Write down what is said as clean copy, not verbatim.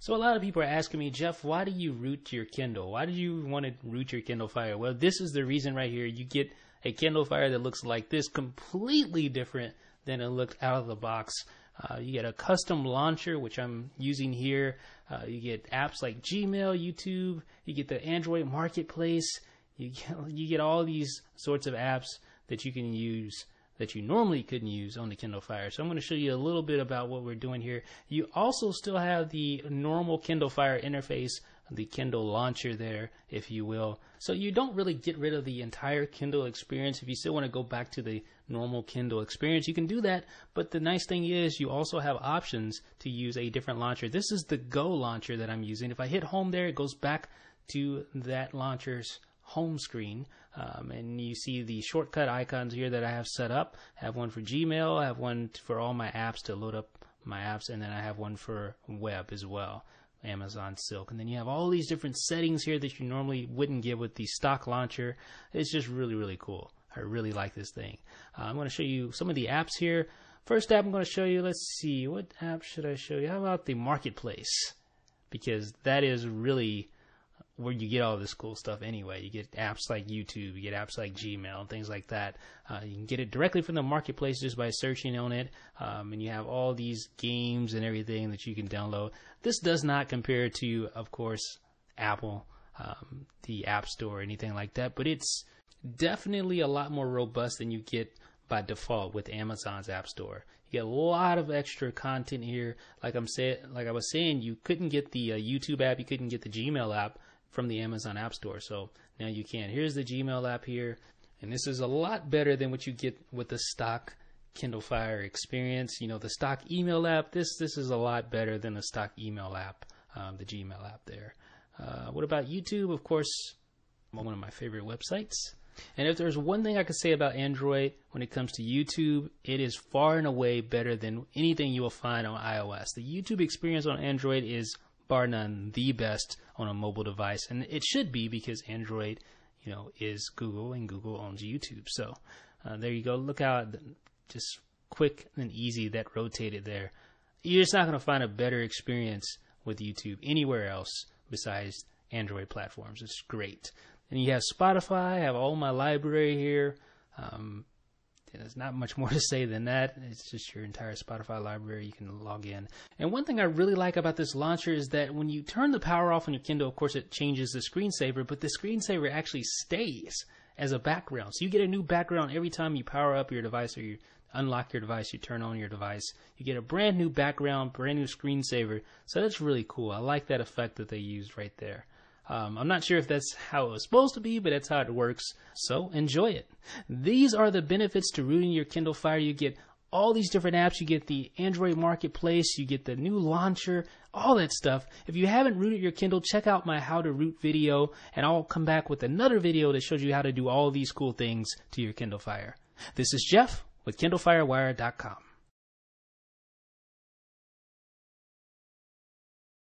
So a lot of people are asking me, Jeff, why do you root your Kindle? Why do you want to root your Kindle Fire? Well, this is the reason right here. You get a Kindle Fire that looks like this, completely different than it looked out of the box. You get a custom launcher, which I'm using here. You get apps like Gmail, YouTube. You get the Android Marketplace. You get all these sorts of apps that you can use that you normally couldn't use on the Kindle Fire. So I'm going to show you a little bit about what we're doing here. You also still have the normal Kindle Fire interface, the Kindle launcher there, if you will. So you don't really get rid of the entire Kindle experience. If you still want to go back to the normal Kindle experience, you can do that. But the nice thing is you also have options to use a different launcher. This is the Go launcher that I'm using. If I hit home there, it goes back to that launcher's home screen, and you see the shortcut icons here that I have set up. I have one for Gmail, I have one for all my apps to load up my apps, and then I have one for web as well, Amazon Silk. And then you have all these different settings here that you normally wouldn't get with the stock launcher. It's just really, really cool. I really like this thing. I'm going to show you some of the apps here. First app I'm going to show you, let's see, what app should I show you? How about the Marketplace? Because that is really where you get all this cool stuff anyway. You get apps like YouTube, you get apps like Gmail, and things like that. You can get it directly from the Marketplace just by searching on it, and you have all these games and everything that you can download. This does not compare to, of course, Apple, the App Store, or anything like that, but it's definitely a lot more robust than you get by default with Amazon's App Store. You get a lot of extra content here. Like I was saying, you couldn't get the YouTube app, you couldn't get the Gmail app from the Amazon App Store. So now you can. Here's the Gmail app here, and this is a lot better than what you get with the stock Kindle Fire experience. You know, the stock email app, this is a lot better than the stock email app, the Gmail app there. What about YouTube? Of course, one of my favorite websites. And if there's one thing I could say about Android when it comes to YouTube, it is far and away better than anything you will find on iOS. The YouTube experience on Android is bar none the best on a mobile device, and it should be, because Android, you know, is Google, and Google owns YouTube. So there you go. Look how just quick and easy that rotated there. You're just not going to find a better experience with YouTube anywhere else besides Android platforms. It's great. And you have Spotify. I have all my library here. There's not much more to say than that. It's just your entire Spotify library. You can log in. And one thing I really like about this launcher is that when you turn the power off on your Kindle, of course, it changes the screensaver, but the screensaver actually stays as a background. So you get a new background every time you power up your device, or you unlock your device, you turn on your device. You get a brand new background, brand new screensaver. So that's really cool. I like that effect that they used right there. I'm not sure if that's how it was supposed to be, but that's how it works. So enjoy it. These are the benefits to rooting your Kindle Fire. You get all these different apps. You get the Android Marketplace. You get the new launcher, all that stuff. If you haven't rooted your Kindle, check out my How to Root video, and I'll come back with another video that shows you how to do all these cool things to your Kindle Fire. This is Jeff with KindleFirewire.com.